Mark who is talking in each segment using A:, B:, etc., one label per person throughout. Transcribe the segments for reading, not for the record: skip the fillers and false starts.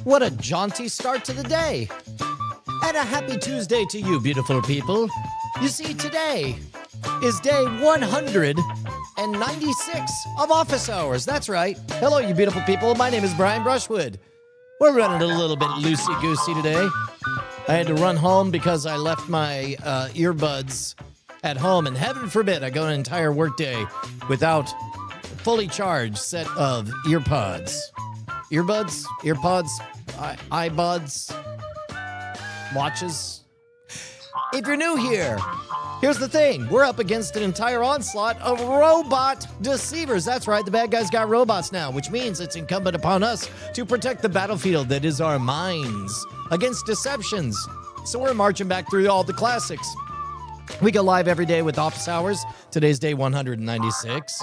A: What a jaunty start to the day. And a happy Tuesday to you, beautiful people. You see, today is day 196 of office hours. That's right. Hello, you beautiful people. My name is Brian Brushwood. We're running a little bit loosey-goosey today. I had to run home because I left my earbuds at home, and heaven forbid I go an entire workday without a fully charged set of earpods. Earbuds? Earpods? iBuds? Watches? If you're new here, here's the thing. We're up against an entire onslaught of robot deceivers. That's right, the bad guys got robots now, which means it's incumbent upon us to protect the battlefield that is our minds against deceptions. So we're marching back through all the classics. We go live every day with Office Hours. Today's day 196.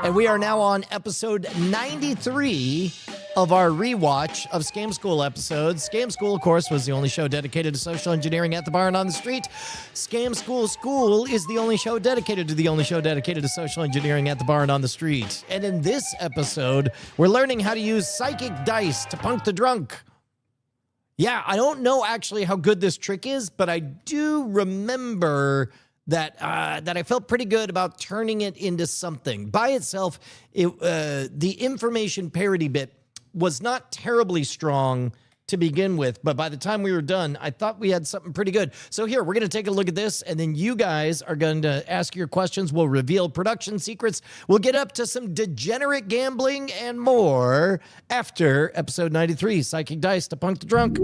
A: And we are now on episode 93 of our rewatch of Scam School episodes. Scam School, of course, was the only show dedicated to social engineering at the bar and on the street. Scam School is the only show dedicated to social engineering at the bar and on the street. And in this episode, we're learning how to use psychic dice to punk the drunk. Yeah, I don't know actually how good this trick is, but I do remember that I felt pretty good about turning it into something. By itself, the information parody bit was not terribly strong to begin with, but by the time we were done, I thought we had something pretty good. So here, we're going to take a look at this, and then you guys are going to ask your questions. We'll reveal production secrets. We'll get up to some degenerate gambling and more after episode 93, Psychic Dice to Punk the Drunk.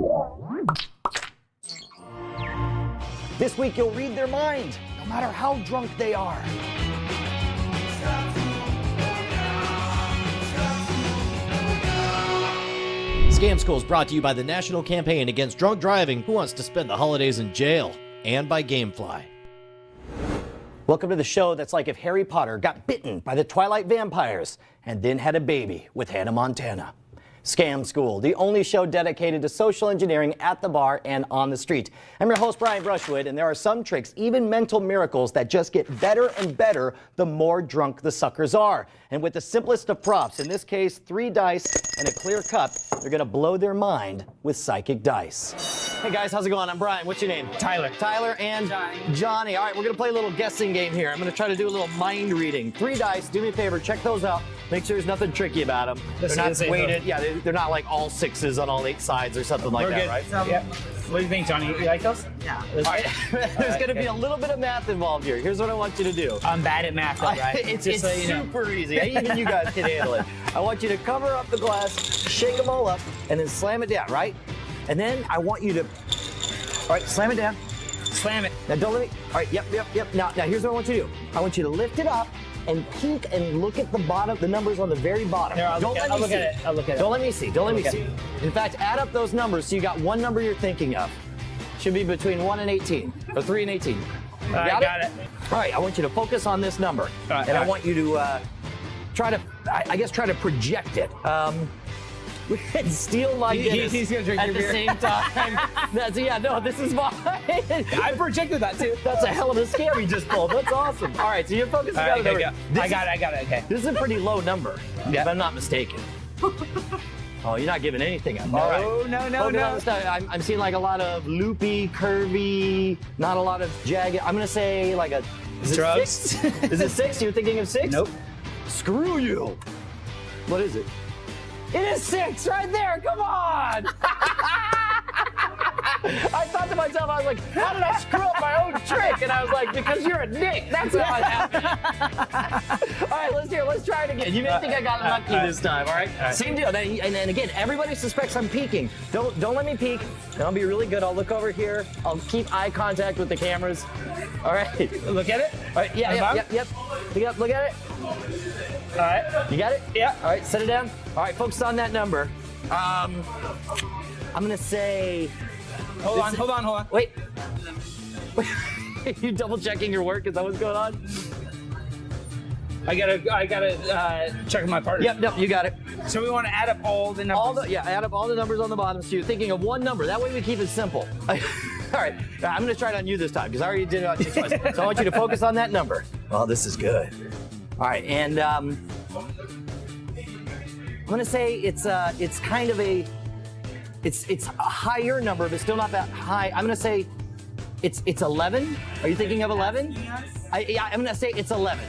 B: This week, you'll read their mind, no matter how drunk they are.
A: Scam School is brought to you by the National Campaign Against Drunk Driving. Who wants to spend the holidays in jail? And by Gamefly.
B: Welcome to the show that's like if Harry Potter got bitten by the Twilight vampires and then had a baby with Hannah Montana. Scam School, the only show dedicated to social engineering at the bar and on the street. I'm your host, Brian Brushwood, and there are some tricks, even mental miracles, that just get better and better the more drunk the suckers are. And with the simplest of props, in this case, 3 dice and a clear cup, they're gonna blow their mind with psychic dice. Hey guys, how's it going? I'm Brian. What's your name?
C: Tyler.
B: Tyler and Johnny. All right, we're gonna play a little guessing game here. I'm gonna try to do a little mind reading. 3 dice, do me a favor, check those out. Make sure there's nothing tricky about them. They're not weighted. Yeah, they're not like all 6s on all 8 sides or something like that, right?
C: Yeah. What do you think, Johnny? You like those?
B: Yeah. All right. There's going to be a little bit of math involved here. Here's what I want you to do.
C: I'm bad at math, though, right?
B: It's super easy. Even you guys can handle it. I want you to cover up the glass, shake them all up, and then slam it down, right? And then I want you to, all right, slam it down.
C: Slam it.
B: Now don't let me, all right, yep. Now here's what I want you to do. I want you to lift it up and peek and look at the bottom, the numbers on the very bottom.
C: Here, I'll look at it.
B: Don't let me see. In fact, add up those numbers so you got one number you're thinking of. Should be between 1 and 18, or 3 and 18.
C: I got it.
B: All right, I want you to focus on this number. I want you to try to project it. Steal my Guinness
C: he's gonna drink
B: at
C: your
B: the
C: beer.
B: same time. This is mine.
C: I projected that too.
B: That's a hell of a scam you just pulled. That's awesome. All right, so you're focusing on the number.
C: I got it. Okay.
B: This is a pretty low number, if I'm not mistaken. Oh, you're not giving anything up. All right.
C: No.
B: I'm seeing like a lot of loopy, curvy, not a lot of jagged. I'm gonna say like a. Is it
C: Drugs.
B: 6? Is it 6? You're thinking of 6?
C: Nope.
B: Screw you. What is it? It is 6 right there. Come on. I thought to myself, I was like, how did I screw up my own trick? And I was like, because you're a dick. That's how it happened. All right, let's try it again. You may think I got lucky this time, all right? Same deal. And again, everybody suspects I'm peeking. Don't let me peek. I'll be really good. I'll look over here. I'll keep eye contact with the cameras. All right.
C: Look at it.
B: All right, yep. Look at it.
C: All right.
B: You got it?
C: Yeah.
B: All right, set it down. All right, focus on that number. I'm gonna say.
C: Hold on.
B: Wait. You double checking your work? Is that what's going on?
C: I gotta check with my partner.
B: Yep, you got it.
C: So we want to add up all the numbers.
B: Add up all the numbers on the bottom. So you're thinking of one number. That way we keep it simple. All right, I'm gonna try it on you this time because I already did it on you twice. So I want you to focus on that number. Oh, this is good. All right, and I'm gonna say it's kind of a It's a higher number, but still not that high. I'm gonna say it's 11. Are you thinking of 11? Yeah, I'm gonna say it's 11.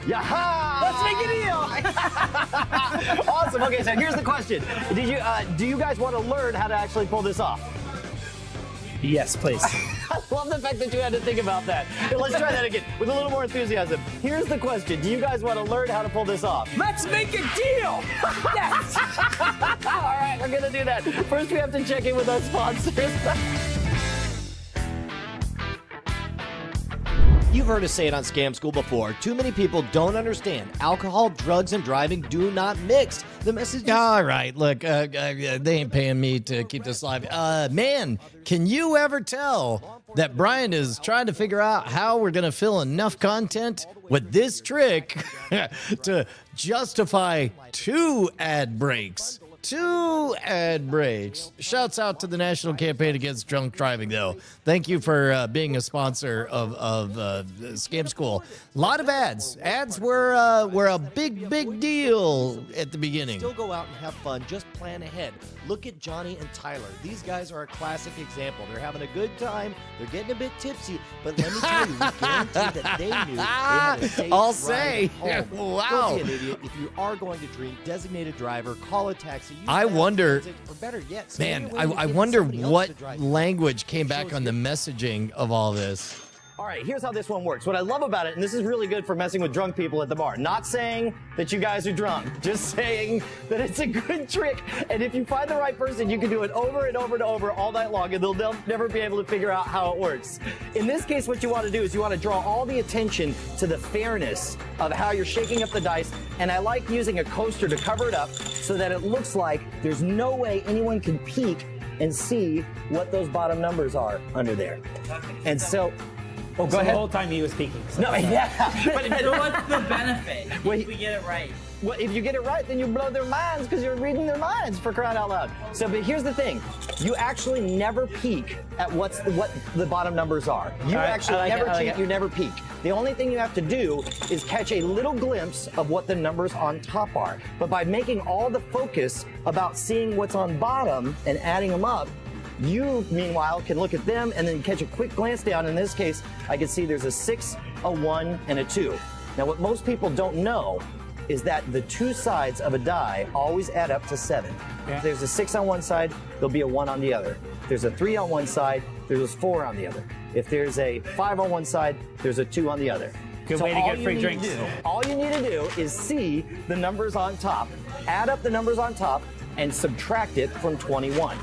B: Yaha! Let's make a deal. Awesome. Okay, so here's the question: do you guys want to learn how to actually pull this off?
C: Yes, please.
B: I love the fact that you had to think about that. Let's try that again with a little more enthusiasm. Here's the question: do you guys want to learn how to pull this off?
C: Let's make a deal. Yes.
B: All right, we're gonna do that. First, we have to check in with our sponsors.
A: You've heard us say it on Scam School before. Too many people don't understand. Alcohol, drugs, and driving do not mix. The message is... All right, look, they ain't paying me to keep this live. Man, can you ever tell that Brian is trying to figure out how we're going to fill enough content with this trick to justify 2 ad breaks? 2 ad breaks. Shouts out to the National Campaign Against Drunk Driving, though. Thank you for being a sponsor of Scam School. A lot of ads. Ads were a big deal at the beginning.
D: Still go out and have fun. Just plan ahead. Look at Johnny and Tyler. These guys are a classic example. They're having a good time. They're getting a bit tipsy, but let me tell you, we guarantee that they knew they had a safe
A: I'll
D: ride
A: say.
D: home.
A: Wow.
D: Don't be an idiot. If you are going to drink, designated driver, call a taxi. Use
A: I
D: that
A: wonder-
D: transit, or better yet, stay
A: Man,
D: away and
A: I
D: get
A: wonder
D: somebody else
A: what
D: to drive.
A: language came back on the messaging of all this.
B: All right, here's how this one works. What I love about it, and this is really good for messing with drunk people at the bar, not saying that you guys are drunk, just saying that it's a good trick. And if you find the right person, you can do it over and over and over all night long, and they'll never be able to figure out how it works. In this case, what you want to do is you want to draw all the attention to the fairness of how you're shaking up the dice. And I like using a coaster to cover it up so that it looks like there's no way anyone can peek and see what those bottom numbers are under there. And so... Oh, go
C: So
B: ahead.
C: the whole time he was speaking. So.
B: No, yeah. But
E: So what's the benefit
B: Well,
E: if we get it right?
B: well, if you get it right, then you blow their minds because you're reading their minds, for crying out loud. So, but here's the thing: you actually never peek at what the bottom numbers are. You
C: right,
B: actually
C: I like
B: never
C: it, I like
B: cheat.
C: it.
B: You never peek. The only thing you have to do is catch a little glimpse of what the numbers on top are. But by making all the focus about seeing what's on bottom and adding them up, you, meanwhile, can look at them and then catch a quick glance down. In this case, I can see there's a 6, a 1, and a 2. Now, what most people don't know is that the 2 sides of a die always add up to 7.
C: Yeah.
B: If there's a 6 on one side, there'll be a 1 on the other. If there's a 3 on one side, there's a 4 on the other. If there's a 5 on one side, there's a 2 on the other.
C: Good way to
B: all
C: get
B: you
C: free
B: need
C: drinks.
B: all you need to do is see the numbers on top, add up the numbers on top, and subtract it from 21.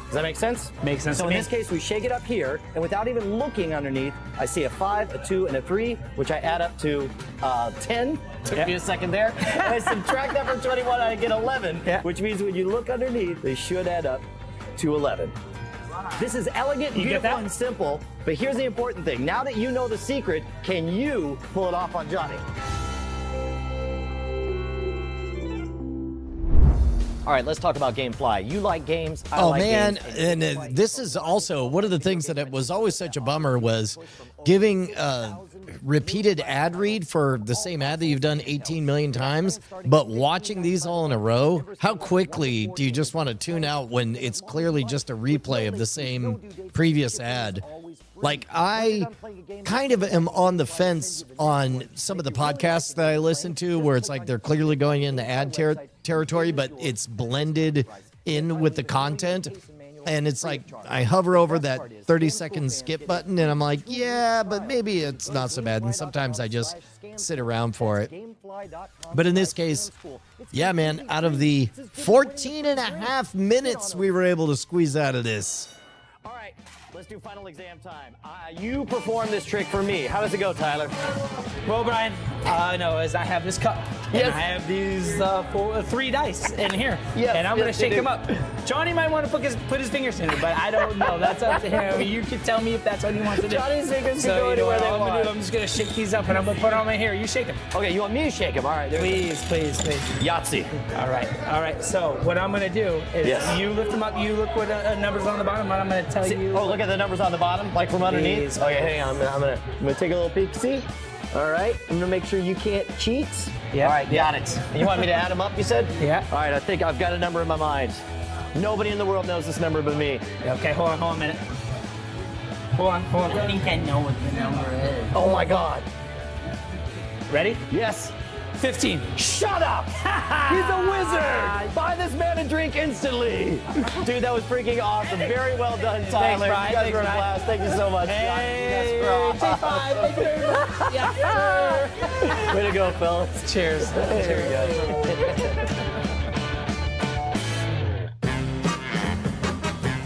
B: Does that make sense?
C: Makes sense
B: So
C: to
B: in
C: me.
B: this case, we shake it up here, and without even looking underneath, I see a 5, a 2, and a 3, which I add up to 10. Took me a second there. And I subtract that from 21, I get 11, which means when you look underneath, they should add up to 11. This is elegant,
C: You get
B: beautiful,
C: that?
B: and simple, but here's the important thing. Now that you know the secret, can you pull it off on Johnny? All right, let's talk about GameFly. You like games, I
A: Oh
B: like
A: man,
B: games.
A: and this is also one of the things that it was always such a bummer was giving repeated ad read for the same ad that you've done 18 million times, but watching these all in a row, how quickly do you just want to tune out when it's clearly just a replay of the same previous ad? Like, I kind of am on the fence on some of the podcasts that I listen to where it's like they're clearly going into ad territory, but it's blended in with the content. And it's like I hover over that 30-second skip button and I'm like, yeah, but maybe it's not so bad. And sometimes I just sit around for it. But in this case, yeah, man, out of the 14 and a half minutes we were able to squeeze out of this.
B: All right, let's do final exam time. You perform this trick for me. How does it go, Tyler?
C: Well, Brian, no, as I have this cup,
B: Yes.
C: and I have these 3 dice in here,
B: Yes,
C: and I'm gonna
B: yes, you
C: shake
B: do.
C: them up. Johnny might want to put his fingers in it, but I don't know. That's up to him. You can tell me if that's what he wants to do.
B: Johnny's fingers
C: so
B: can go
C: you know
B: anywhere
C: what
B: they
C: I'm gonna
B: want.
C: do? I'm just gonna shake these up, and I'm gonna put them in here. You shake them,
B: Okay, you want me to shake him? All right,
C: please.
B: Yahtzee.
C: All right. So what I'm gonna do is
B: Yes.
C: you lift them up. You look what numbers on the bottom, and I'm gonna tell you.
B: Oh, look at the numbers on the bottom, like from underneath.
C: Please.
B: Okay, hang on. I'm gonna take a little peek. See? All right. I'm gonna make sure you can't cheat.
C: Yeah.
B: All right, got it. And you want me to add them up? You said?
C: Yeah.
B: All right. I think I've got a number in my mind. Nobody in the world knows this number but me.
C: Okay, hold on a minute. Hold on.
E: I think I know what the number is.
B: Oh my God.
C: Ready?
B: Yes.
C: 15.
B: Shut up! He's a wizard! Buy this man a drink instantly! Dude, that was freaking awesome. Very well done, Tyler.
C: Brian.
B: You guys
C: Thanks,
B: were a
C: Brian.
B: blast. Thank you so much.
C: Hey,
B: Yes, bro.
C: Thank you very much. Yes, sir.
B: Way to go, fellas.
C: Cheers.
B: There we go.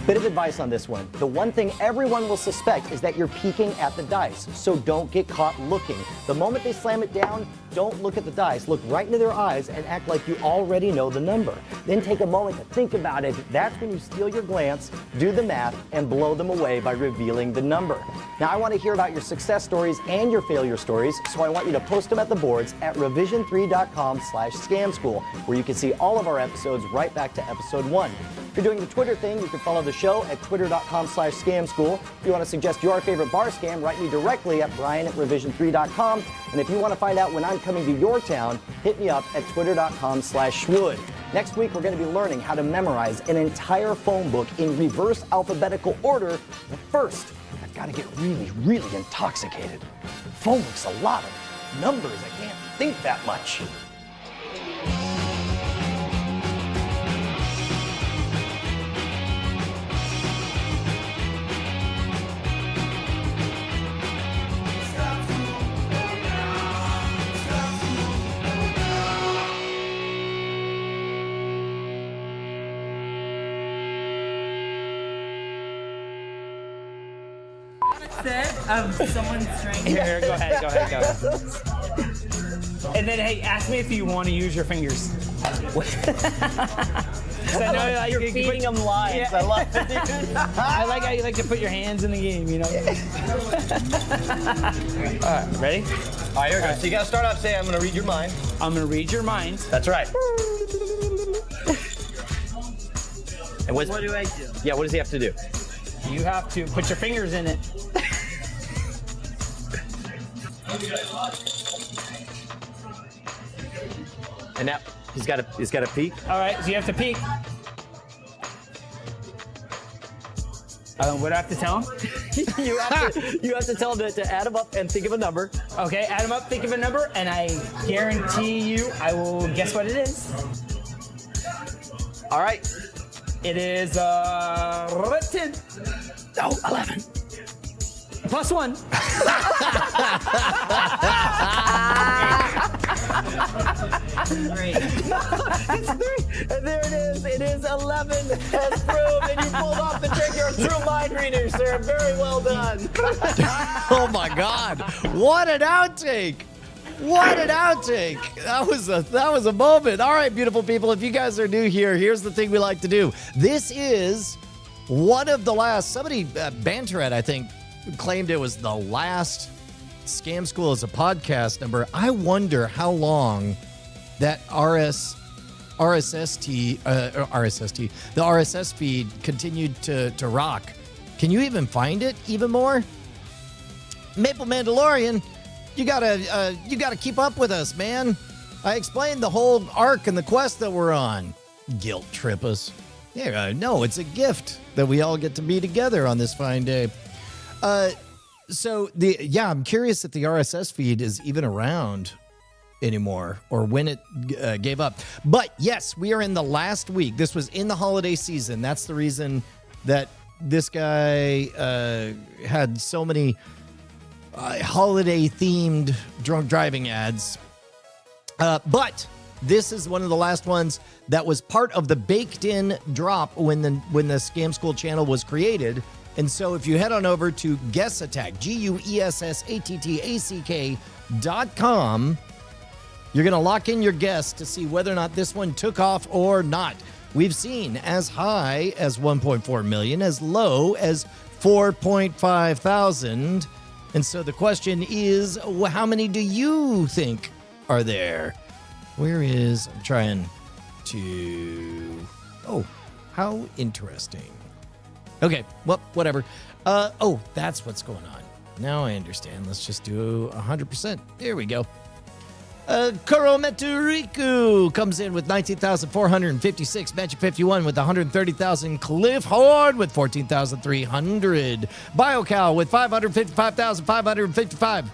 B: Bit of advice on this one. The one thing everyone will suspect is that you're peeking at the dice, so don't get caught looking. The moment they slam it down, don't look at the dice. Look right into their eyes and act like you already know the number. Then take a moment to think about it. That's when you steal your glance, do the math, and blow them away by revealing the number. Now, I want to hear about your success stories and your failure stories, so I want you to post them at the boards at revision3.com/scamschool, where you can see all of our episodes right back to episode 1. If you're doing the Twitter thing, you can follow the show at twitter.com/scamschool. If you want to suggest your favorite bar scam, write me directly at brian@revision3.com. And if you want to find out when I'm coming to your town, hit me up at twitter.com/schwood. Next week, we're going to be learning how to memorize an entire phone book in reverse alphabetical order. But first, I've got to get really, really intoxicated. Phone book's a lot of numbers. I can't think that much.
E: Set of someone strangling.
C: Here, go ahead. And then, hey, ask me if you want to use your fingers. 'Cause I know
B: You're feeding them lines.
C: Yeah.
B: I love it, dude.
C: I like how you like to put your hands in the game, you know? All right, ready?
B: All right, here we go. So you got to start off saying, I'm going to read your mind.
C: I'm going to read your mind.
B: That's right. And
E: What do I do?
B: Yeah, what does he have to do?
C: You have to put your fingers in it.
B: And now he's got to peek.
C: All right, so you have to peek. What do I have to tell him?
B: you have to tell him to add them up and think of a number.
C: Okay, add them up, think of a number, and I guarantee you I will guess what it is.
B: All right.
C: It is 10.
B: No, 11.
C: Plus 1.
E: Great.
B: It's 3. And there it is. It is 11 as proved. And you pulled off the trick. You're a true mind reader, sir. Very well done.
A: Oh my God! What an outtake! What an outtake! That was a moment. All right, beautiful people. If you guys are new here, here's the thing we like to do. This is one of the last. Somebody, Banterat, I think, claimed it was the last Scam School as a podcast number. I wonder how long that the RSS feed continued to rock. Can you even find it even more? Maple Mandalorian, you gotta keep up with us, man. I explained the whole arc and the quest that we're on. Guilt trip us. Yeah, no, it's a gift that we all get to be together on this fine day. I'm curious if the RSS feed is even around anymore or when it gave up. But yes, we are in the last week. This was in the holiday season. That's the reason that this guy had so many holiday-themed drunk driving ads. But this is one of the last ones that was part of the baked-in drop when the Scam School channel was created. And so if you head on over to Guess Attack, GUESSATTACK.com, you're going to lock in your guess to see whether or not this one took off or not. We've seen as high as 1.4 million, as low as 4.5 thousand. And so the question is, how many do you think are there? I'm trying to, how interesting. Okay, well, whatever. That's what's going on. Now I understand. Let's just do 100%. There we go. Kurometuriku comes in with 19,456. Magic 51 with 130,000. Cliff Horn with 14,300. BioCow with 555,555.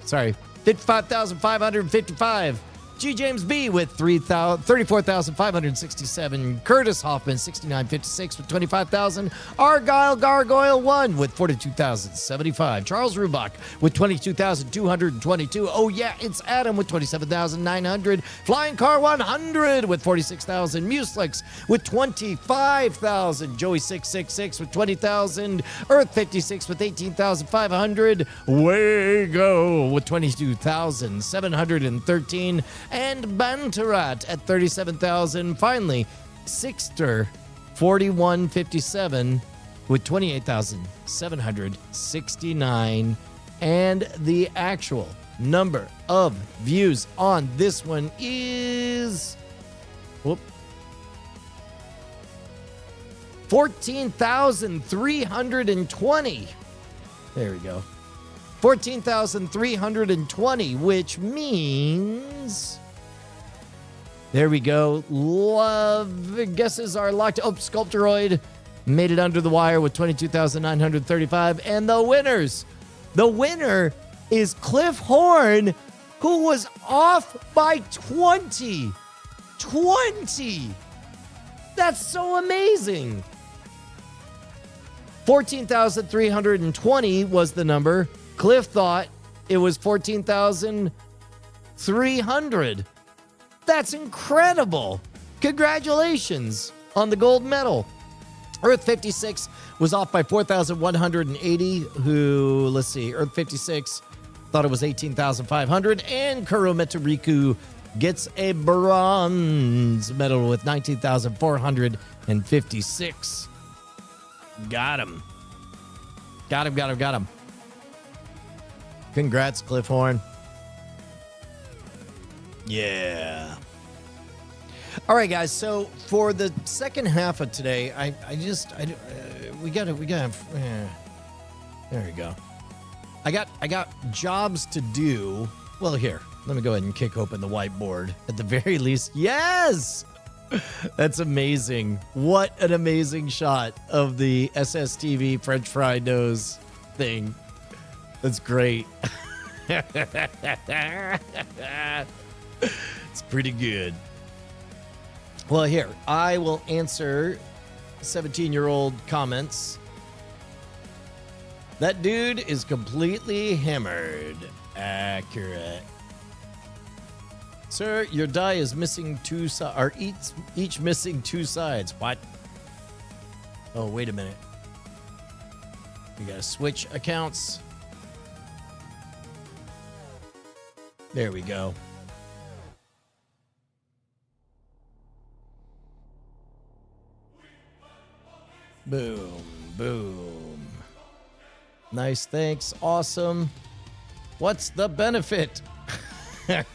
A: Sorry, 55,555. G. James B with 34,567. Curtis Hoffman, 6956 with 25,000. Argyle Gargoyle 1 with 42,075. Charles Rubach with 22,222. Oh yeah, it's Adam with 27,900. Flying Car 100 with 46,000. Muselix with 25,000. Joey 666 with 20,000. Earth 56 with 18,500. Wago with 22,713. And Bantarat at 37,000. Finally, Sixter 4157 with 28,769. And the actual number of views on this one is 14,320. There we go. 14,320, which means... There we go. Love guesses are locked. Oh, Sculptoroid made it under the wire with 22,935. And the winner is Cliff Horn, who was off by 20. 20! That's so amazing. 14,320 was the number. Cliff thought it was 14,300. That's incredible. Congratulations on the gold medal. Earth 56 was off by 4,180, who, let's see, Earth 56 thought it was 18,500, and Kurometuriku gets a bronze medal with 19,456. Got him. Got him. Congrats, Cliff Horn. Yeah. All right, guys. So for the second half of today, we gotta. There we go. I got jobs to do. Well, here, let me go ahead and kick open the whiteboard at the very least. Yes, that's amazing. What an amazing shot of the SSTV French fry nose thing. That's great. It's pretty good. Well, here, I will answer 17-year-old comments. That dude is completely hammered. Accurate. Sir, your die is missing two sides, or each missing two sides. What? Oh, wait a minute. We gotta switch accounts. There we go. Boom, boom. Nice, thanks. Awesome. What's the benefit? The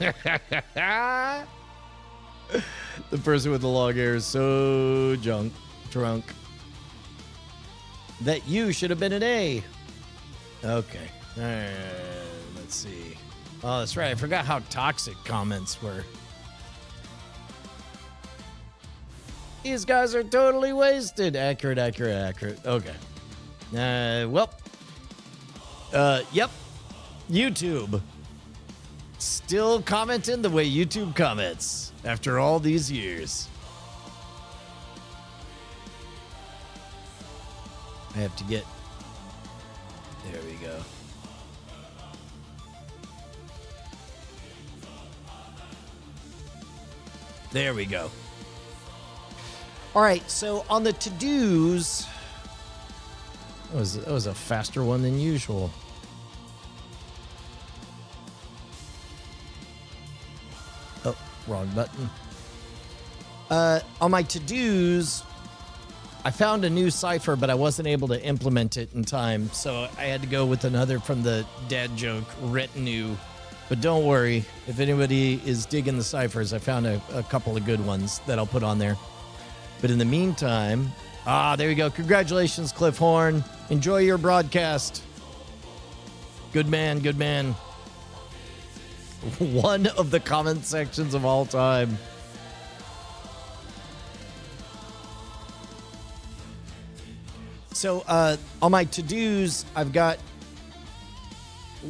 A: person with the long hair is so drunk that you should have been an A. Okay. All right, let's see. Oh, that's right. I forgot how toxic comments were. These guys are totally wasted. Accurate. Okay. Yep. YouTube. Still commenting the way YouTube comments after all these years. I have to get... There we go. There we go. All right, so on the to-dos, that was a faster one than usual. Oh, wrong button. On my to-dos, I found a new cipher, but I wasn't able to implement it in time, so I had to go with another from the dad joke retinue. But don't worry, if anybody is digging the ciphers, I found a couple of good ones that I'll put on there. But in the meantime, there we go. Congratulations, Cliff Horn. Enjoy your broadcast. Good man, good man. One of the comment sections of all time. So on my to-dos, I've got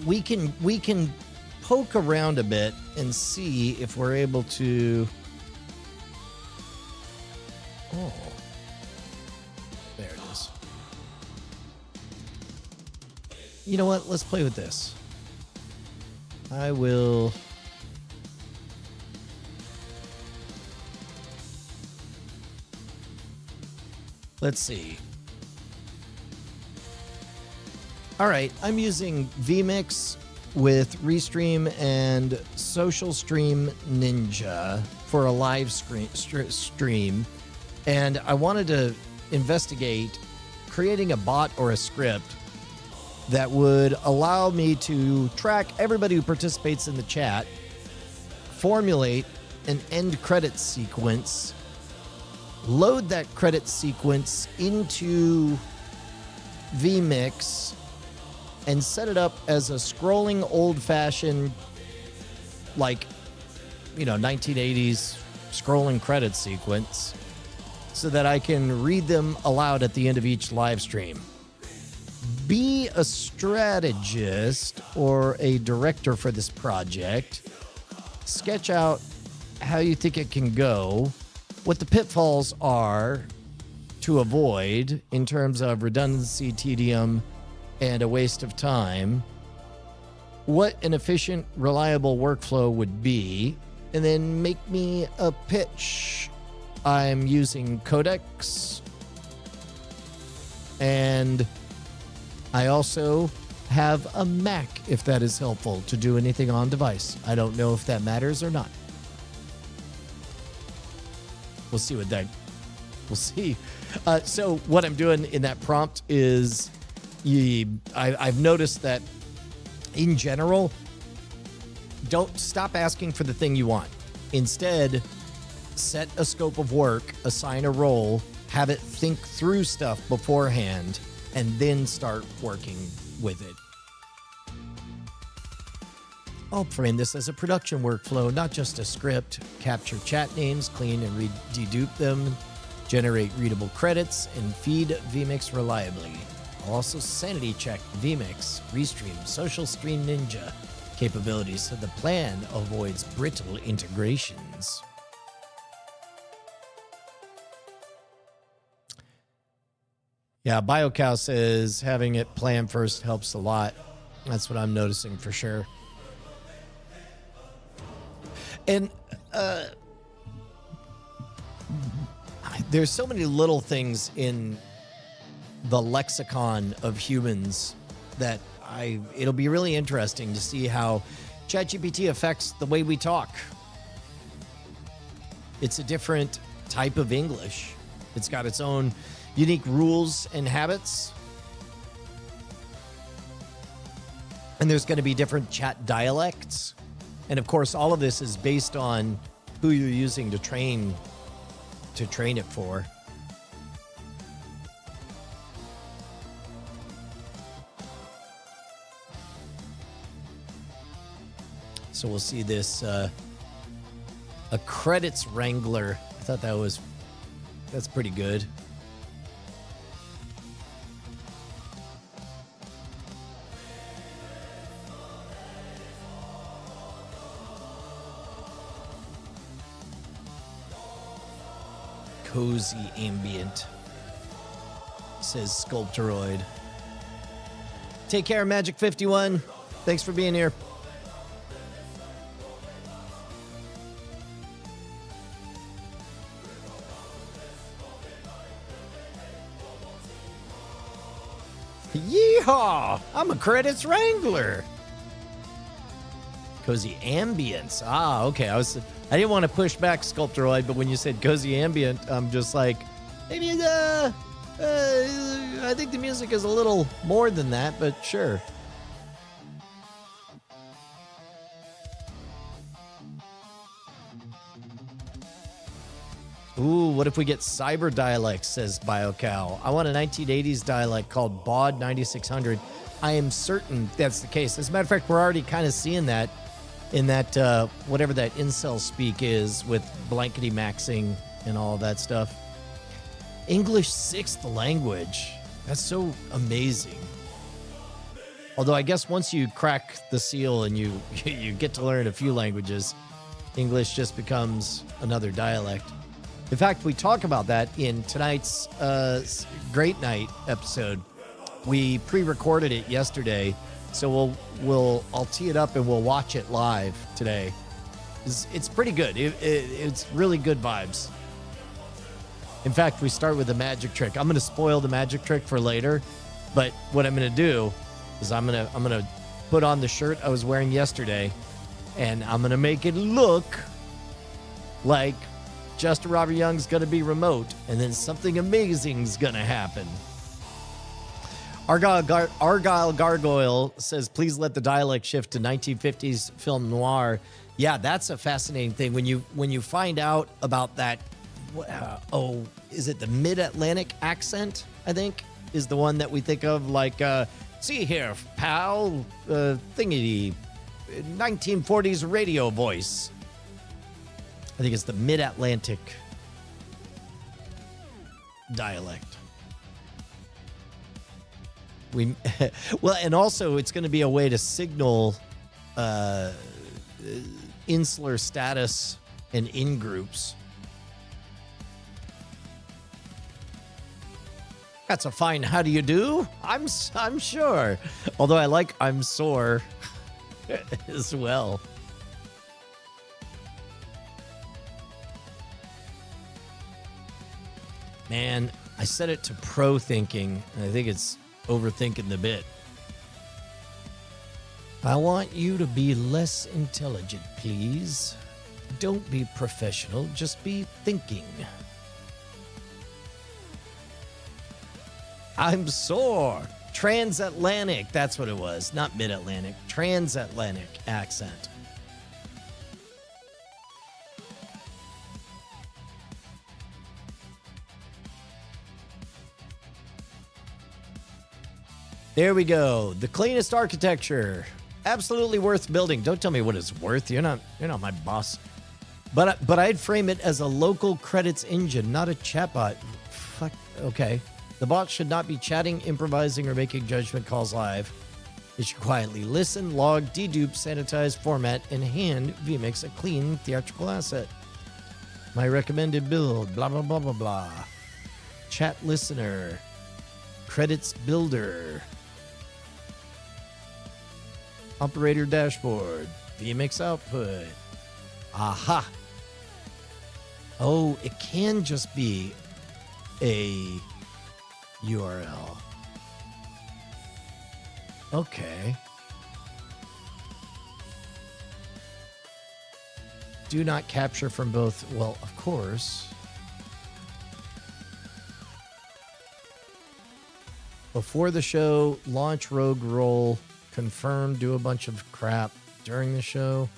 A: we can poke around a bit and see if we're able to. Oh, there it is. You know what? Let's play with this. I will. Let's see. All right, I'm using vMix with Restream and Social Stream Ninja for a live stream. And I wanted to investigate creating a bot or a script that would allow me to track everybody who participates in the chat, formulate an end credit sequence, load that credit sequence into vMix, and set it up as a scrolling old-fashioned, like, 1980s scrolling credit sequence so that I can read them aloud at the end of each live stream. Be a strategist or a director for this project. Sketch out how you think it can go, what the pitfalls are to avoid in terms of redundancy, tedium, and a waste of time, what an efficient, reliable workflow would be, and then make me a pitch. I'm using Codex, and I also have a Mac, if that is helpful, to do anything on device. I don't know if that matters or not. We'll see what that... We'll see. So what I'm doing in that prompt is... I've noticed that in general, don't stop asking for the thing you want. Instead, set a scope of work, assign a role, have it think through stuff beforehand, and then start working with it. I'll frame this as a production workflow, not just a script. Capture chat names, clean and dedupe them, generate readable credits, and feed vMix reliably. I'll also sanity check vMix, Restream, Social Stream Ninja capabilities so the plan avoids brittle integrations. Yeah, BioCow says having it planned first helps a lot. That's what I'm noticing for sure. And there's so many little things in the lexicon of humans that it'll be really interesting to see how ChatGPT affects the way we talk. It's a different type of English. It's got its own unique rules and habits. And there's going to be different chat dialects. And of course, all of this is based on who you're using to train it for. So we'll see this, a credits wrangler. I thought that's pretty good. Cozy ambient, says Sculptoroid. Take care, Magic 51. Thanks for being here. Yeehaw! I'm a credits wrangler. Cozy ambience. Ah, okay. I didn't want to push back Sculptoroid, but when you said cozy ambient, I'm just like, maybe I think the music is a little more than that, but sure. Ooh, what if we get cyber dialects, says BioCow. I want a 1980s dialect called Baud 9600. I am certain that's the case. As a matter of fact, we're already kind of seeing that in that whatever that incel speak is with blankety maxing and all that stuff. English sixth language. That's so amazing. Although I guess once you crack the seal and you get to learn a few languages, English just becomes another dialect. In fact, we talk about that in tonight's Great Night episode. We pre-recorded it yesterday, so I'll tee it up and we'll watch it live today. It's pretty good. It's really good vibes. In fact, we start with the magic trick. I'm going to spoil the magic trick for later, but what I'm going to do is I'm gonna put on the shirt I was wearing yesterday, and I'm gonna make it look like Justin Robert Young's gonna be remote, and then something amazing's gonna happen. Argyle Gargoyle says, please let the dialect shift to 1950s film noir. Yeah, that's a fascinating thing. When you find out about that, is it the Mid-Atlantic accent, I think, is the one that we think of, like, see here, pal, thingy, 1940s radio voice. I think it's the Mid-Atlantic dialect. Well, and also it's going to be a way to signal insular status and in-groups. That's a fine how do you do? I'm sure. Although I like I'm sore as well. Man, I set it to pro thinking, and I think it's overthinking the bit. I want you to be less intelligent, please. Don't be professional, just be thinking. I'm sore. Transatlantic, that's what it was. Not Mid-Atlantic. Transatlantic accent. There we go. The cleanest architecture. Absolutely worth building. Don't tell me what it's worth. You're not my boss. But I'd frame it as a local credits engine, not a chatbot. Fuck. Okay. The bot should not be chatting, improvising, or making judgment calls live. It should quietly listen, log, dedupe, sanitize, format, and hand vMix a clean theatrical asset. My recommended build, blah, blah, blah, blah, blah. Chat listener. Credits builder. Operator dashboard. vMix output. Aha. Oh, it can just be a URL. Okay. Do not capture from both. Well, of course. Before the show, launch rogue roll, confirm, do a bunch of crap during the show.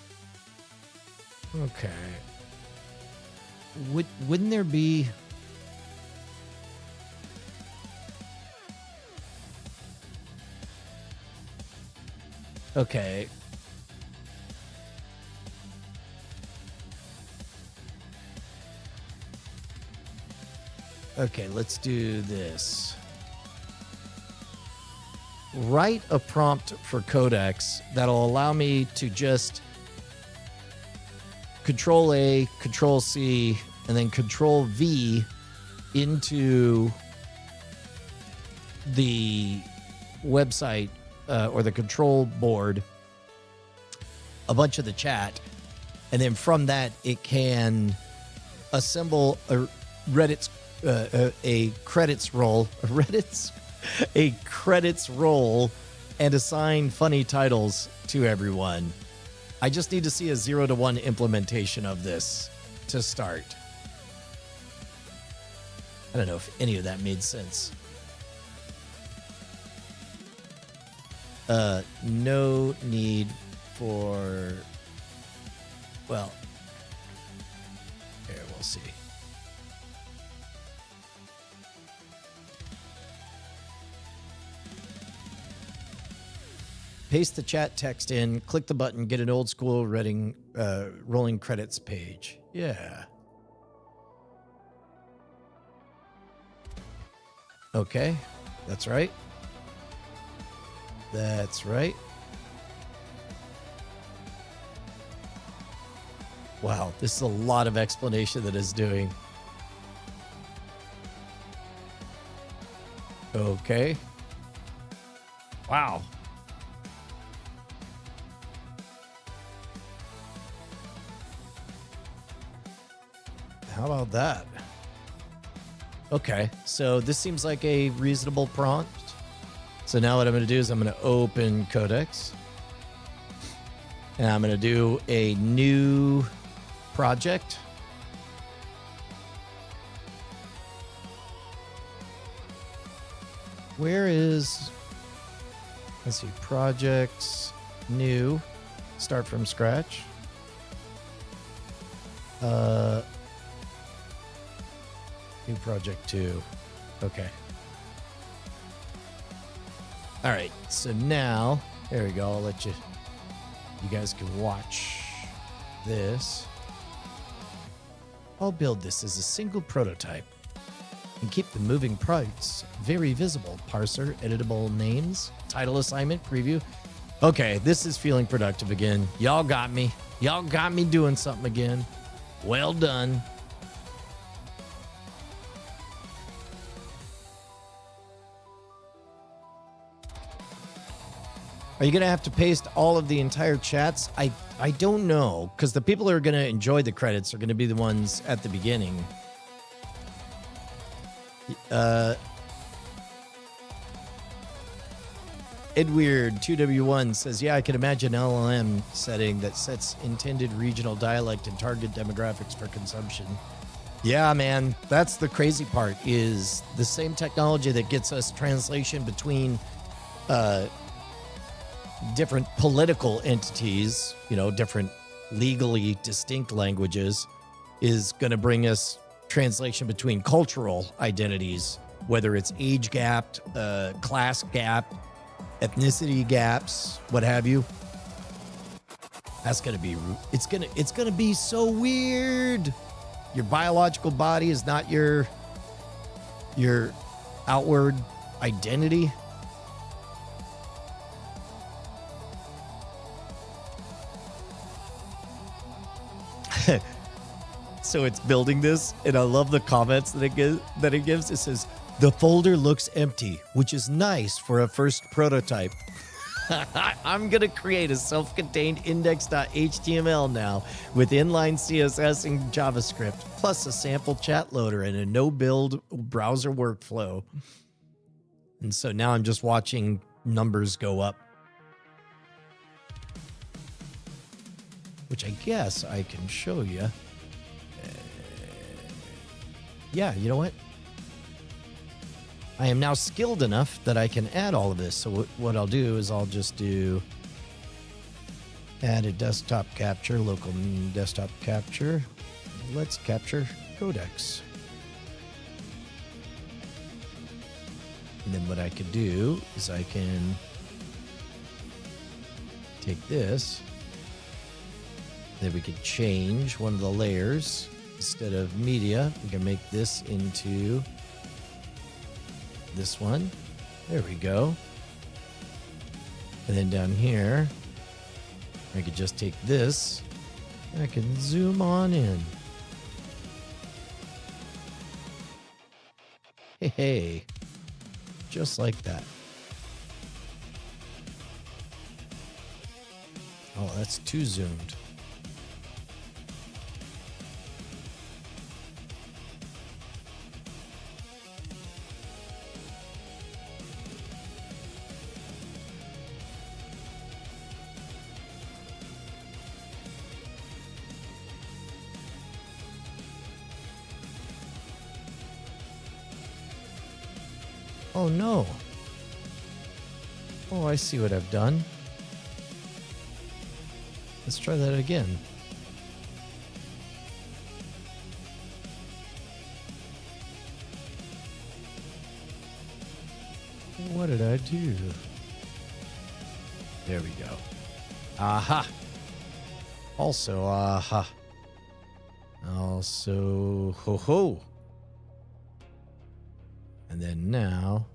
A: Okay. Wouldn't there be... Okay. Okay, let's do this. Write a prompt for codecs that'll allow me to just Control A, Control C, and then Control V into the website or the control board, a bunch of the chat, and then from that it can assemble a Reddit's a credits roll, a credits roll, and assign funny titles to everyone. I just need to see a 0 to 1 implementation of this to start. I don't know if any of that made sense. No need for, well, here, we'll see. paste the chat text in, click the button, get an old school rolling credits page. Yeah. Okay, that's right. That's right. Wow, this is a lot of explanation that it's doing. Okay. Wow. How about that? Okay, so this seems like a reasonable prompt. So now what I'm going to do is I'm going to open Codex. And I'm going to do a new project. Where is, let's see, projects, new, start from scratch. New project 2. Okay. All right, so now, there we go. I'll let you guys can watch this. I'll build this as a single prototype and keep the moving parts very visible. Parser, editable names, title assignment, preview. Okay, this is feeling productive again. Y'all got me. Y'all got me doing something again. Well done. Are you going to have to paste all of the entire chats? I don't know, because the people who are going to enjoy the credits are going to be the ones at the beginning. Edweird2W1 says, yeah, I can imagine LLM setting that sets intended regional dialect and target demographics for consumption. Yeah, man, that's the crazy part, is the same technology that gets us translation between different political entities, you know, different legally distinct languages, is going to bring us translation between cultural identities, whether it's age gapped, class gap, ethnicity gaps, what have you. That's going to be, it's going to be so weird. Your biological body is not your outward identity. So it's building this, and I love the comments that it gives. It says, the folder looks empty, which is nice for a first prototype. I'm going to create a self-contained index.html now with inline CSS and JavaScript, plus a sample chat loader and a no-build browser workflow. And so now I'm just watching numbers go up, which I guess I can show you. Yeah, you know what? I am now skilled enough that I can add all of this. So what I'll do is I'll just do add a desktop capture, local desktop capture. Let's capture Codex. And then what I can do is I can take this. Then we can change one of the layers. Instead of media, we can make this into this one. There we go. And then down here, I could just take this. I can zoom on in. Hey, just like that. Oh, that's too zoomed. Oh no. Oh, I see what I've done. Let's try that again. What did I do? There we go. Aha. Also, aha. Also, ho ho. And then now.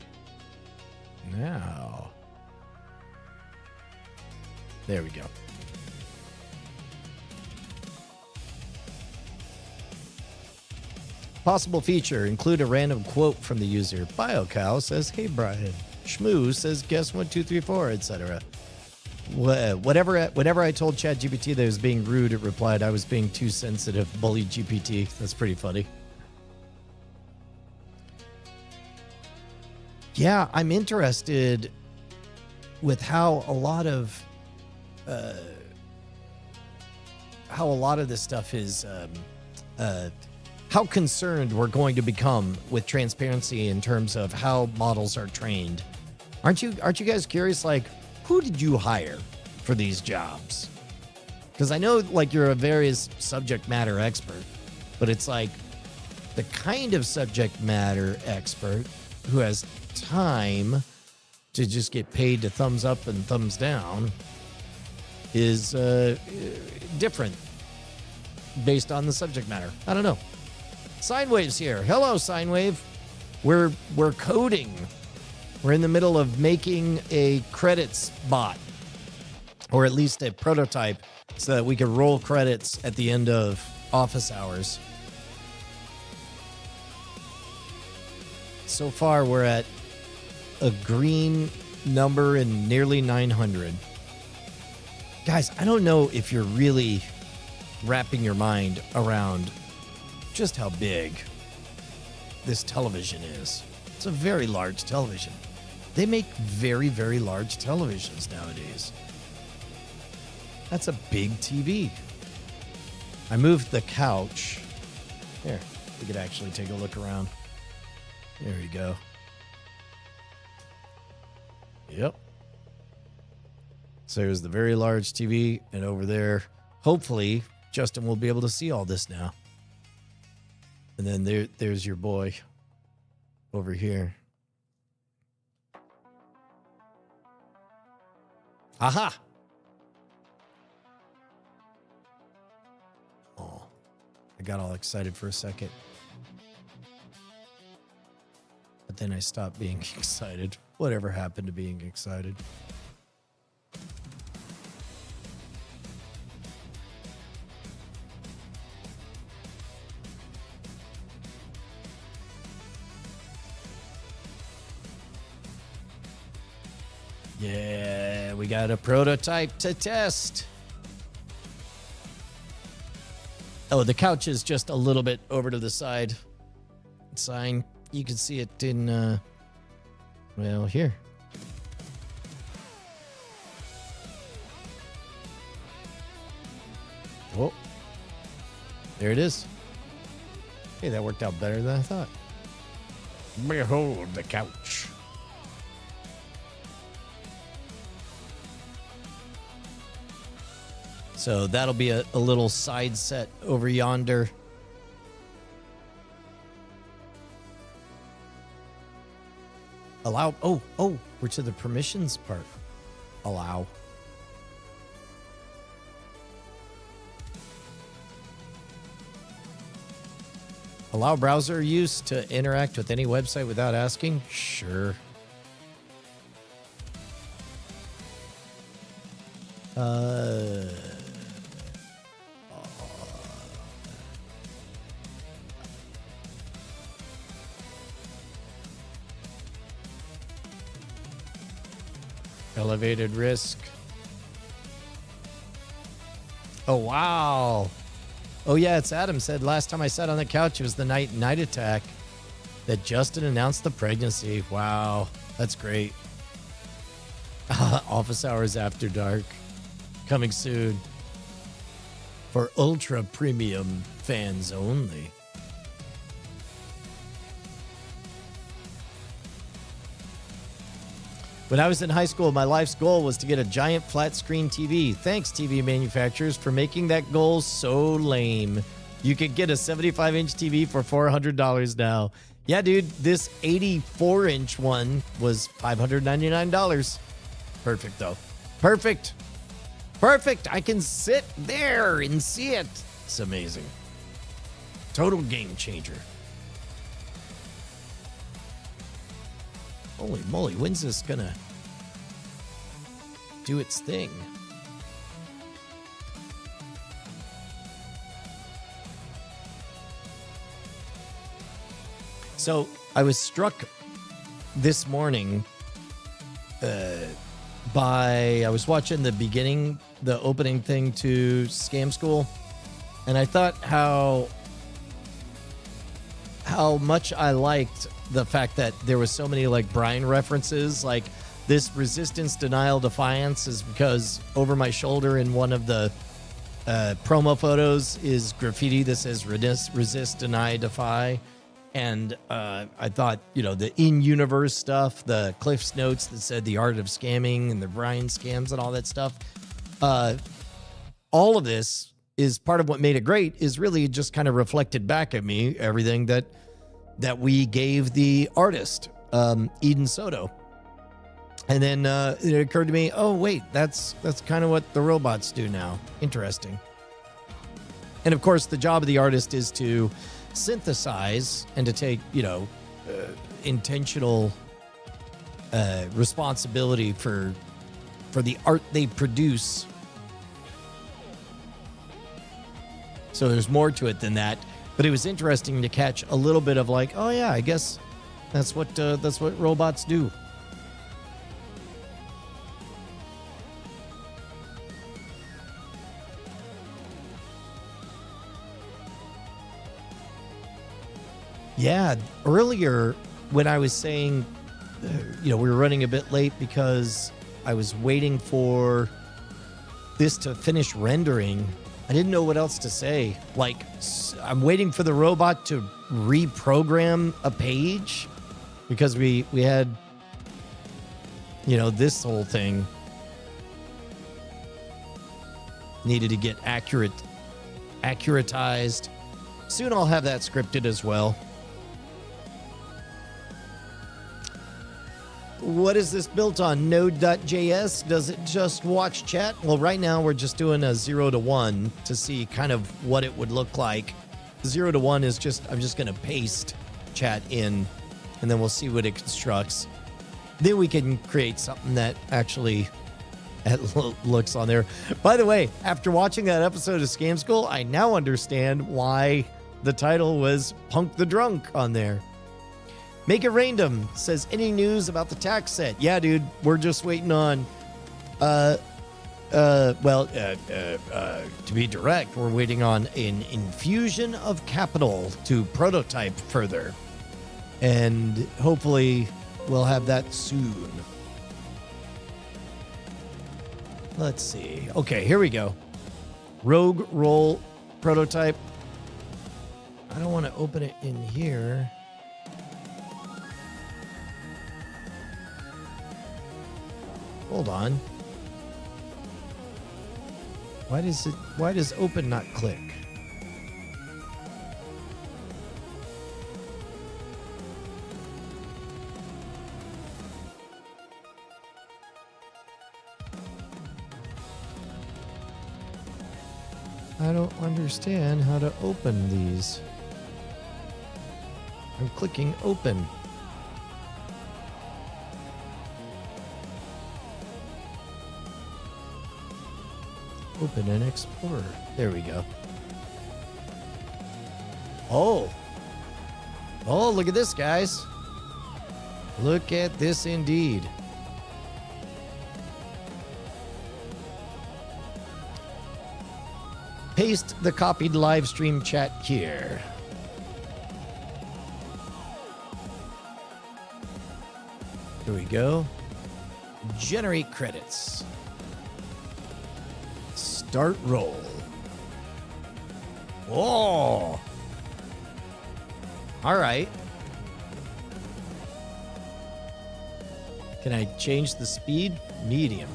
A: There we go. Possible feature, include a random quote from the user. BioCow says, hey, Brian. Shmoo says, guess 1, 2, 3, 4, etc. Whenever I told ChatGPT that I was being rude, it replied, I was being too sensitive. Bully GPT. That's pretty funny. Yeah, I'm interested with how a lot of this stuff is how concerned we're going to become with transparency in terms of how models are trained. Aren't you guys curious, like, who did you hire for these jobs? Because I know, like, you're a various subject matter expert, but it's like the kind of subject matter expert who has time to just get paid to thumbs up and thumbs down is different based on the subject matter. I don't know. Sine Wave's here. Hello, Sine Wave. We're coding. We're in the middle of making a credits bot, or at least a prototype, so that we can roll credits at the end of office hours. So far, we're at a green number in nearly 900. Guys, I don't know if you're really wrapping your mind around just how big this television is. It's a very large television. They make very, very large televisions nowadays. That's a big TV. I moved the couch. Here, we could actually take a look around. There you go. Yep. So there's the very large TV, and over there, hopefully, Justin will be able to see all this now. And then there's your boy over here. Aha! Oh, I got all excited for a second. But then I stopped being excited. Whatever happened to being excited? Yeah, we got a prototype to test. Oh, the couch is just a little bit over to the side. Sign. You can see it in, well, here. Oh, there it is. Hey, that worked out better than I thought. Behold the couch. So that'll be a little side set over yonder. Allow. Oh, we're to the permissions part. Allow. Allow browser use to interact with any website without asking? Sure. Elevated risk. Oh, wow. Oh, yeah, it's Adam said, last time I sat on the couch, it was the night attack that Justin announced the pregnancy. Wow, that's great. Office hours after dark. Coming soon. For ultra premium fans only. When I was in high school, my life's goal was to get a giant flat screen TV. Thanks, TV manufacturers, for making that goal so lame. You could get a 75-inch TV for $400 now. Yeah, dude, this 84-inch one was $599. Perfect, though. Perfect. Perfect. I can sit there and see it. It's amazing. Total game changer. Holy moly, when's this gonna do its thing? So I was struck this morning I was watching the opening thing to Scam School, and I thought how much I liked the fact that there was so many like Brian references, like this resistance, denial, defiance is because over my shoulder in one of the promo photos is graffiti that says resist, deny, defy. And I thought, the in-universe stuff, the Cliff's Notes that said the art of scamming and the Brian scams and all that stuff. All of this is part of what made it great, is really just kind of reflected back at me, everything that we gave the artist, Eden Soto. And then it occurred to me, oh, wait, that's kind of what the robots do now. Interesting. And of course, the job of the artist is to synthesize and to take, intentional responsibility for the art they produce. So there's more to it than that. But it was interesting to catch a little bit of like, oh yeah, I guess that's what robots do. Yeah, earlier when I was saying, we were running a bit late because I was waiting for this to finish rendering. I didn't know what else to say. Like, I'm waiting for the robot to reprogram a page because we had, this whole thing needed to get accuratized. Soon I'll have that scripted as well. What is this built on? Node.js? Does it just watch chat? Well, right now we're just doing a 0 to 1 to see kind of what it would look like. 0 to 1 is I'm just going to paste chat in, and then we'll see what it constructs. Then we can create something that actually looks on there. By the way, after watching that episode of Scam School, I now understand why the title was Punk the Drunk on there. Make It Random says, any news about the tax set? Yeah, dude, we're just waiting on, to be direct, we're waiting on an infusion of capital to prototype further. And hopefully we'll have that soon. Let's see. Okay, here we go. Rogue roll prototype. I don't want to open it in here. Hold on. Why does open not click? I don't understand how to open these. I'm clicking open. Open and Explorer. There we go. Oh, look at this, guys. Look at this indeed. Paste the copied live stream chat here. Here we go. Generate credits. Start roll. Oh. All right. Can I change the speed? Medium.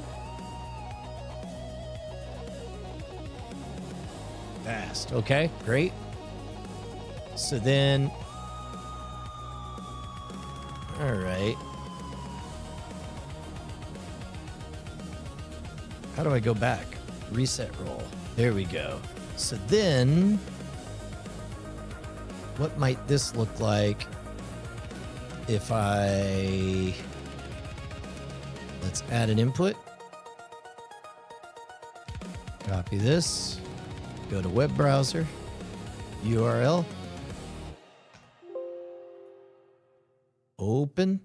A: Fast. Okay, great. So then, all right. How do I go back? Reset roll. There we go. So then, what might this look like if let's add an input. Copy this. Go to web browser. URL. Open.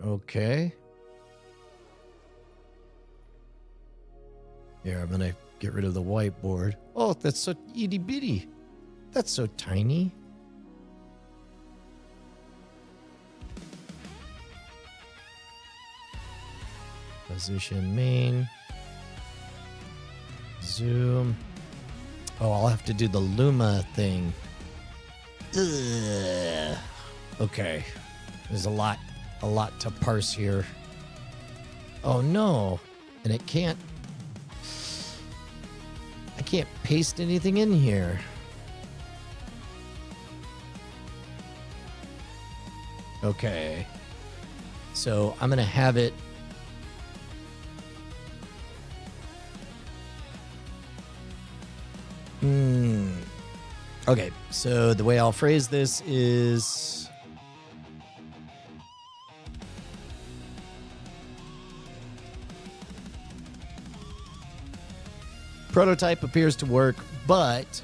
A: Okay. Here, I'm gonna get rid of the whiteboard. Oh, that's so itty bitty. That's so tiny. Position main. Zoom. Oh, I'll have to do the Luma thing. Ugh. Okay. There's a lot to parse here. Oh no. And I can't paste anything in here. Okay. So I'm going to have it. Okay. So the way I'll phrase this is prototype appears to work, but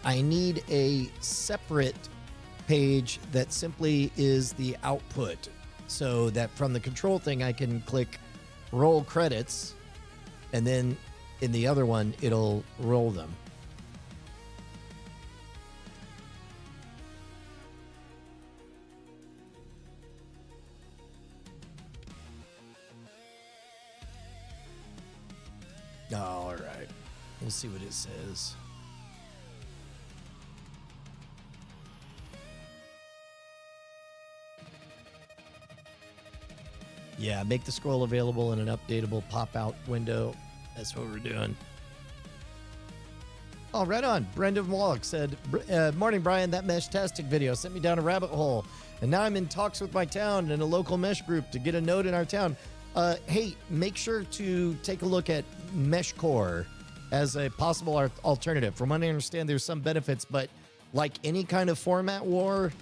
A: I need a separate page that simply is the output, so that from the control thing I can click roll credits, and then in the other one it'll roll them. All right. We'll see what it says. Yeah, make the scroll available in an updatable pop-out window. That's what we're doing. Oh, right on. Brendan Wallach said, morning, Brian. That Mesh-tastic video sent me down a rabbit hole. And now I'm in talks with my town and a local mesh group to get a node in our town. Hey, make sure to take a look at MeshCore as a possible alternative. From what I understand, there's some benefits, but like any kind of format war,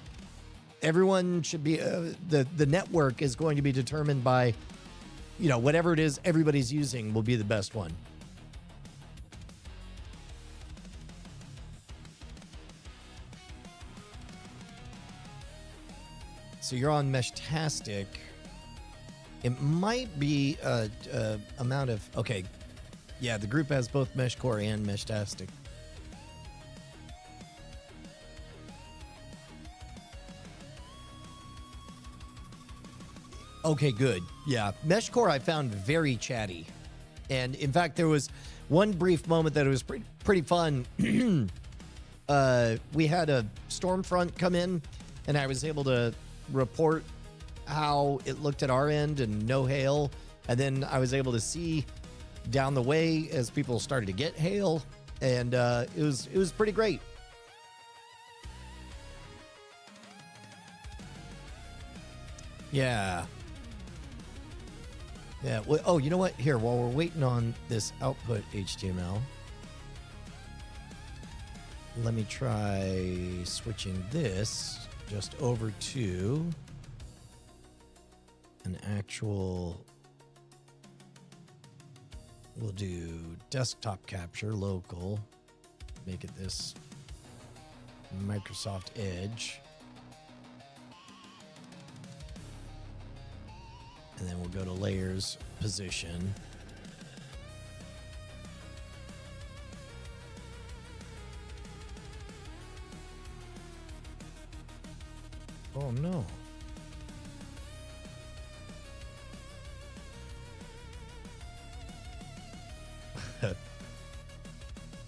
A: everyone should be, the network is going to be determined by, whatever it is everybody's using will be the best one. So you're on Meshtastic. It might be a amount of, okay. Yeah, the group has both MeshCore and Meshtastic. Okay, good. Yeah, MeshCore I found very chatty. And in fact, there was one brief moment that it was pretty fun. We had a storm front come in, and I was able to report how it looked at our end and no hail. And then I was able to see down the way as people started to get hail. And it was pretty great. Yeah. Yeah. Well, oh, you know what? Here, while we're waiting on this output HTML, let me try switching this just over to an actual, we'll do desktop capture local, make it this Microsoft Edge. And then we'll go to layers, position. Oh no.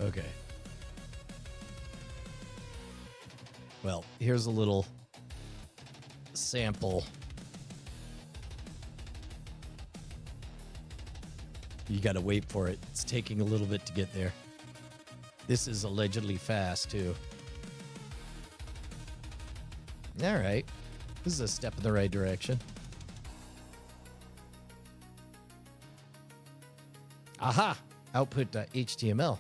A: Okay. Well, here's a little sample. You got to wait for it. It's taking a little bit to get there. This is allegedly fast, too. All right. This is a step in the right direction. Aha! Output.html.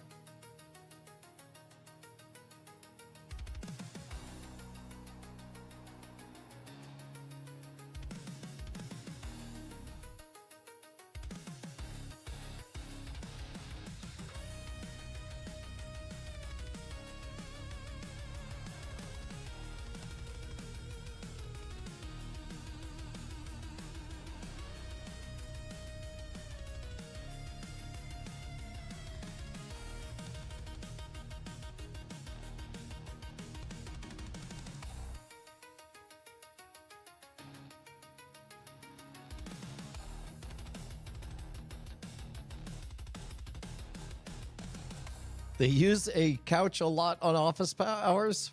A: They use a couch a lot on office hours.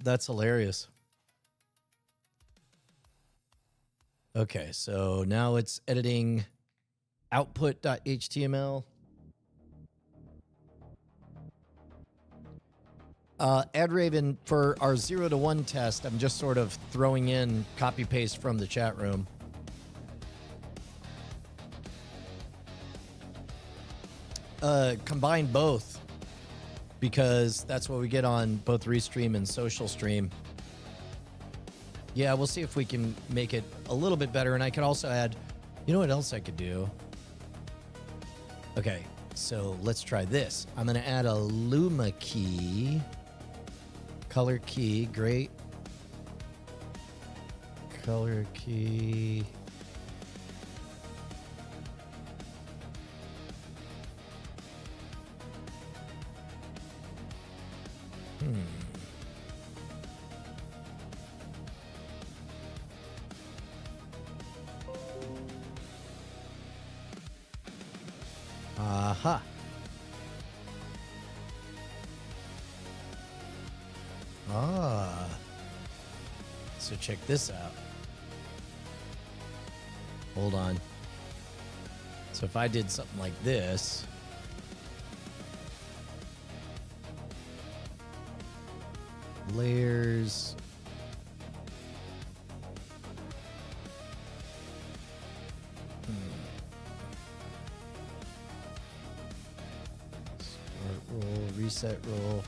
A: That's hilarious. Okay, so now it's editing output.html. AdRaven, for our 0 to 1 test, I'm just sort of throwing in copy paste from the chat room. Combine both, because that's what we get on both Restream and Social Stream. Yeah, we'll see if we can make it a little bit better. And I could also add, you know what else I could do? Okay, so let's try this. I'm going to add a Luma key, color key, great. Color key. Aha. Ah. So check this out. Hold on. So if I did something like this, layers, start roll, reset roll.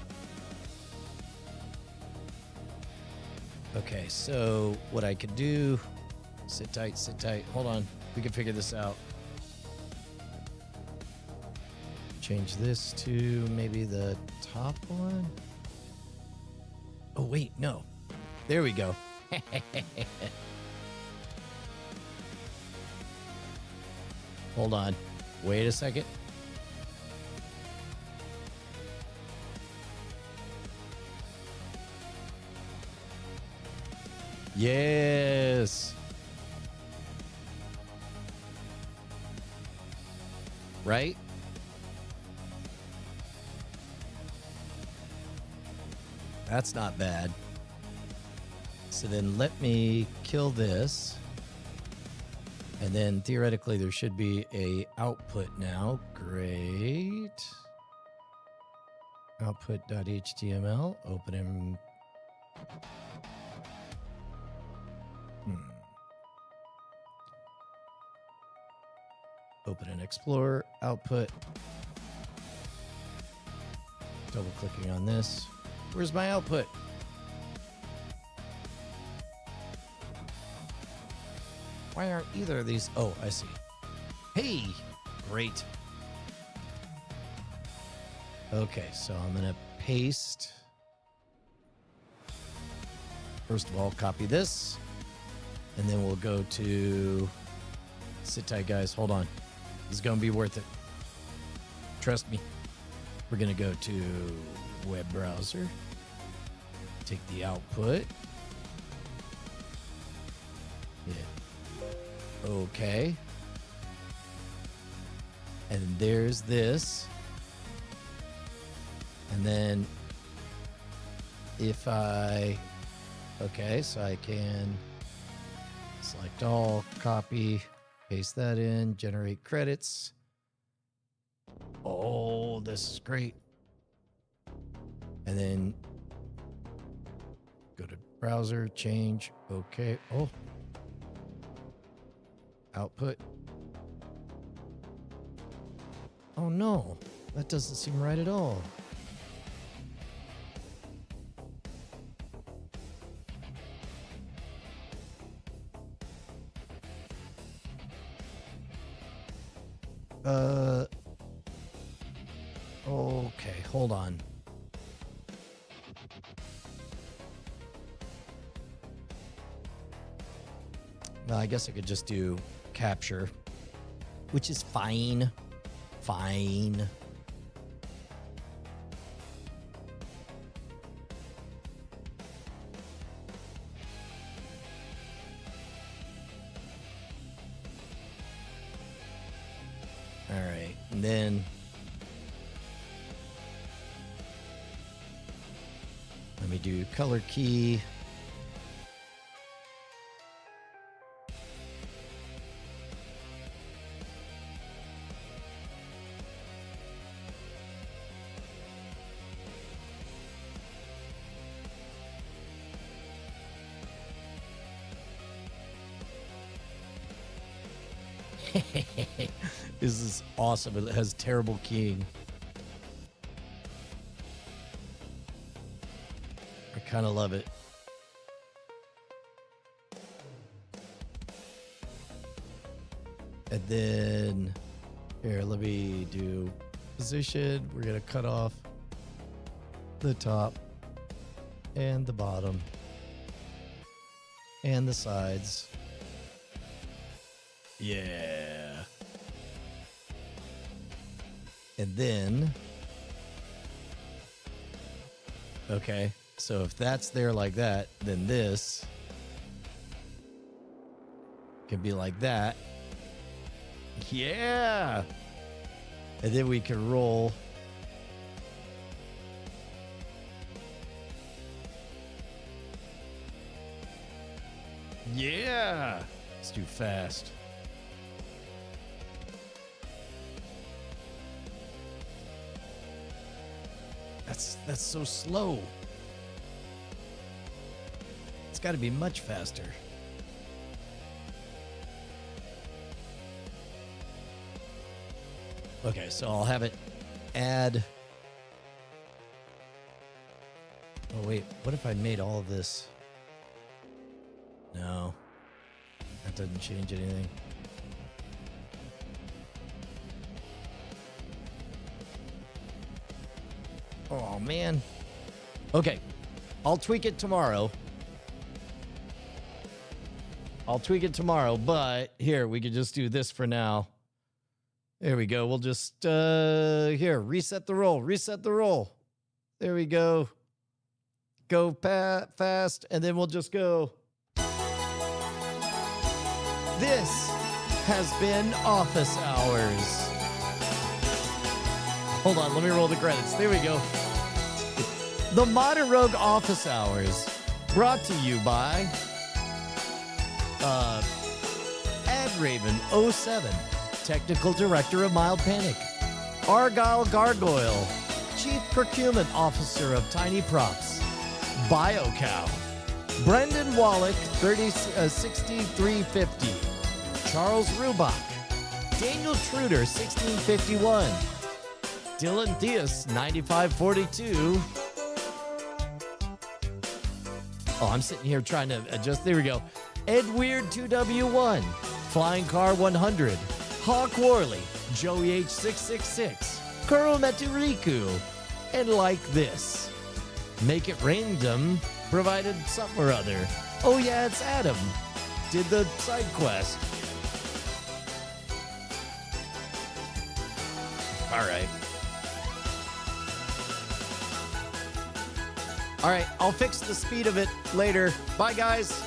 A: Okay, so what I could do, sit tight, hold on, we can figure this out. Change this to maybe the top one. Oh, wait, no. There we go. Hold on. Wait a second. Yes. Right? That's not bad. So then let me kill this. And then theoretically there should be a output now. Great. Output.html. Open him. Open and Explorer. Output. Double clicking on this. Where's my output? Why aren't either of these? Oh, I see. Hey, great. Okay, so I'm going to paste. First of all, copy this. And then we'll go to... Sit tight, guys. Hold on. This is going to be worth it. Trust me. We're going to go to web browser. Take the output. Yeah. Okay. And there's this. And then if I... Okay, so I can select all, copy, paste that in, generate credits. Oh, this is great. And then go to browser, change, okay. Oh, output. Oh no, that doesn't seem right at all. Okay, hold on. Well, I guess I could just do capture, which is fine. Fine. All right, and then let me do color key. This is awesome. It has terrible keying. I kind of love it. And then here, let me do position. We're going to cut off the top and the bottom and the sides. Yeah. And then, okay, so if that's there like that, then this can be like that. Yeah. And then we can roll. Yeah. Let's do fast. That's so slow. It's got to be much faster. Okay, so I'll have it add. Oh wait, what if I made all of this? No, that doesn't change anything. Oh, man. Okay. I'll tweak it tomorrow. But here, we could just do this for now. There we go. We'll just, here, reset the roll. There we go. Go fast, and then we'll just go. This has been Office Hours. Hold on, let me roll the credits. There we go. The Modern Rogue Office Hours, brought to you by AdRaven07, Technical Director of Mild Panic, Argyle Gargoyle, Chief Procurement Officer of Tiny Props, BioCow, Brendan Wallach, 6350, Charles Rubach, Daniel Truder, 1651, Dylan Theus, 9542. Oh, I'm sitting here trying to adjust. There we go. Ed Weird 2W1, Flying Car 100, Hawk Worley, Joey H666, Kuro Meturiku, and Like This. Make It Random provided something or other. Oh yeah, it's Adam. Did the side quest. All right. All right, I'll fix the speed of it later. Bye, guys.